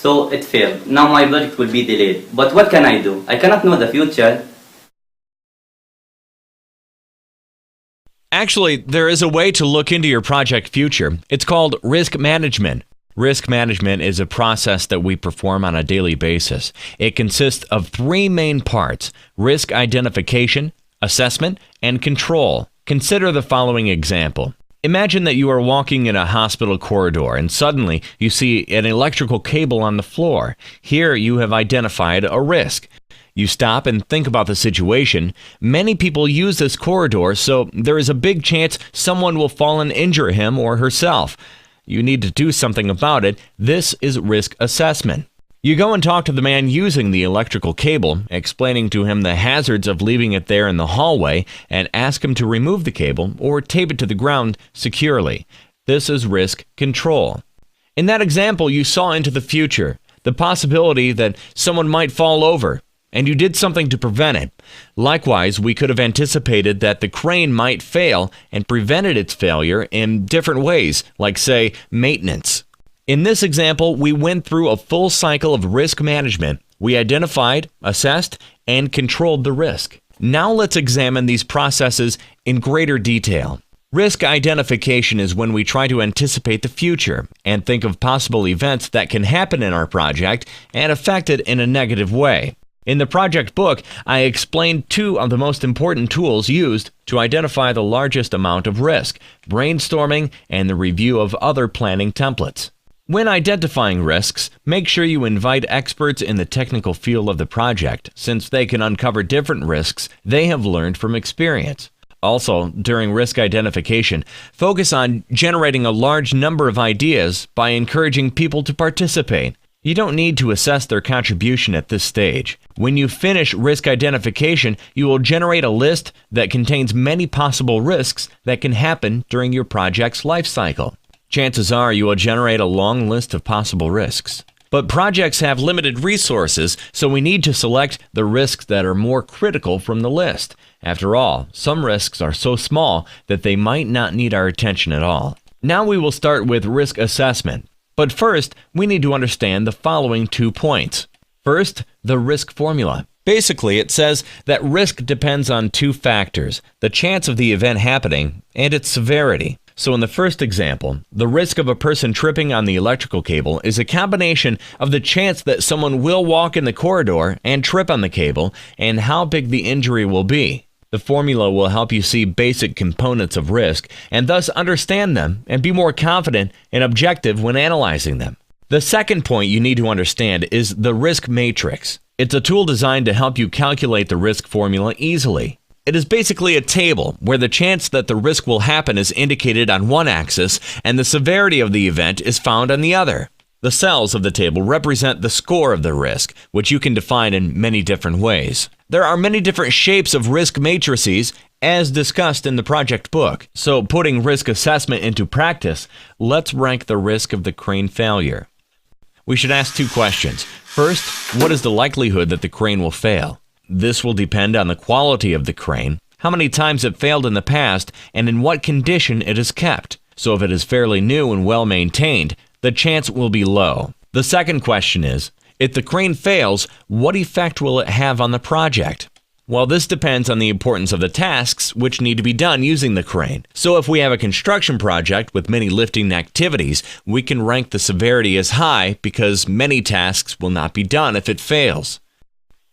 So it failed. Now my project will be delayed. But what can I do? I cannot know the future. Actually, there is a way to look into your project future. It's called risk management. Risk management is a process that we perform on a daily basis. It consists of three main parts: risk identification, assessment, and control. Consider the following example. Imagine that you are walking in a hospital corridor and suddenly you see an electrical cable on the floor. Here you have identified a risk. You stop and think about the situation. Many people use this corridor, so there is a big chance someone will fall and injure him or herself. You need to do something about it. This is risk assessment. You go and talk to the man using the electrical cable, explaining to him the hazards of leaving it there in the hallway, and ask him to remove the cable or tape it to the ground securely. This is risk control. In that example, you saw into the future, the possibility that someone might fall over, and you did something to prevent it. Likewise, we could have anticipated that the crane might fail and prevented its failure in different ways, like, say, maintenance. In this example, we went through a full cycle of risk management. We identified, assessed, and controlled the risk. Now let's examine these processes in greater detail. Risk identification is when we try to anticipate the future and think of possible events that can happen in our project and affect it in a negative way. In the project book, I explained two of the most important tools used to identify the largest amount of risk: brainstorming and the review of other planning templates. When identifying risks, make sure you invite experts in the technical field of the project, since they can uncover different risks they have learned from experience. Also, during risk identification, focus on generating a large number of ideas by encouraging people to participate. You don't need to assess their contribution at this stage. When you finish risk identification, you will generate a list that contains many possible risks that can happen during your project's life cycle. Chances are you will generate a long list of possible risks. But projects have limited resources, so we need to select the risks that are more critical from the list. After all, some risks are so small that they might not need our attention at all. Now we will start with risk assessment. But first, we need to understand the following 2 points. First, the risk formula. Basically, it says that risk depends on 2 factors: the chance of the event happening and its severity. So in the first example, the risk of a person tripping on the electrical cable is a combination of the chance that someone will walk in the corridor and trip on the cable and how big the injury will be. The formula will help you see basic components of risk and thus understand them and be more confident and objective when analyzing them. The second point you need to understand is the risk matrix. It's a tool designed to help you calculate the risk formula easily. It is basically a table where the chance that the risk will happen is indicated on one axis and the severity of the event is found on the other. The cells of the table represent the score of the risk, which you can define in many different ways. There are many different shapes of risk matrices, as discussed in the project book. So putting risk assessment into practice, let's rank the risk of the crane failure. We should ask 2 questions. First, what is the likelihood that the crane will fail? This will depend on the quality of the crane, how many times it failed in the past, and in what condition it is kept. So if it is fairly new and well maintained, the chance will be low. The second question is, if the crane fails, what effect will it have on the project? Well, this depends on the importance of the tasks which need to be done using the crane. So if we have a construction project with many lifting activities, we can rank the severity as high because many tasks will not be done if it fails.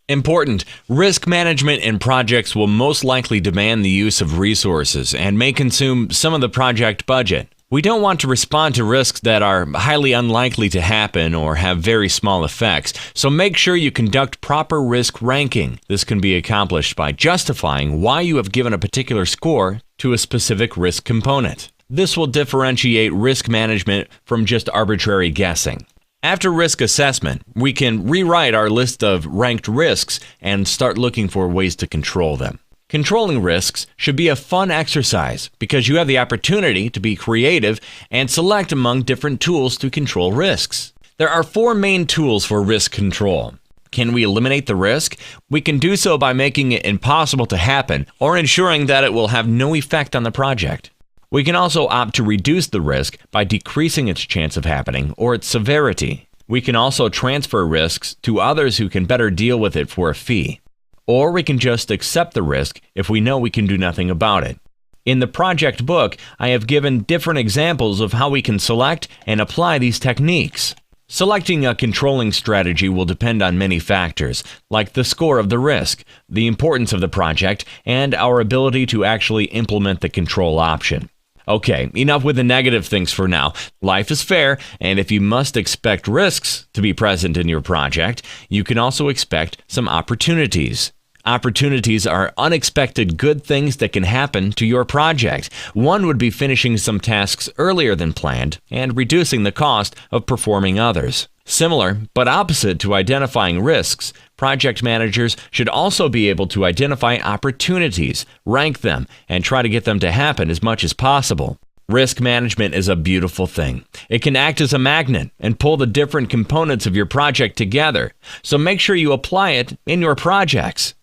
Important: risk management in projects will most likely demand the use of resources and may consume some of the project budget. We don't want to respond to risks that are highly unlikely to happen or have very small effects, so make sure you conduct proper risk ranking. This can be accomplished by justifying why you have given a particular score to a specific risk component. This will differentiate risk management from just arbitrary guessing. After risk assessment, we can rewrite our list of ranked risks and start looking for ways to control them. Controlling risks should be a fun exercise because you have the opportunity to be creative and select among different tools to control risks. There are 4 main tools for risk control. Can we eliminate the risk? We can do so by making it impossible to happen or ensuring that it will have no effect on the project. We can also opt to reduce the risk by decreasing its chance of happening or its severity. We can also transfer risks to others who can better deal with it for a fee. Or we can just accept the risk if we know we can do nothing about it. In the project book, I have given different examples of how we can select and apply these techniques. Selecting a controlling strategy will depend on many factors, like the score of the risk, the importance of the project, and our ability to actually implement the control option. Okay, enough with the negative things for now. Life is fair, and if you must expect risks to be present in your project, you can also expect some opportunities. Opportunities are unexpected good things that can happen to your project. One would be finishing some tasks earlier than planned and reducing the cost of performing others. Similar, but opposite to identifying risks, project managers should also be able to identify opportunities, rank them, and try to get them to happen as much as possible. Risk management is a beautiful thing. It can act as a magnet and pull the different components of your project together, so make sure you apply it in your projects.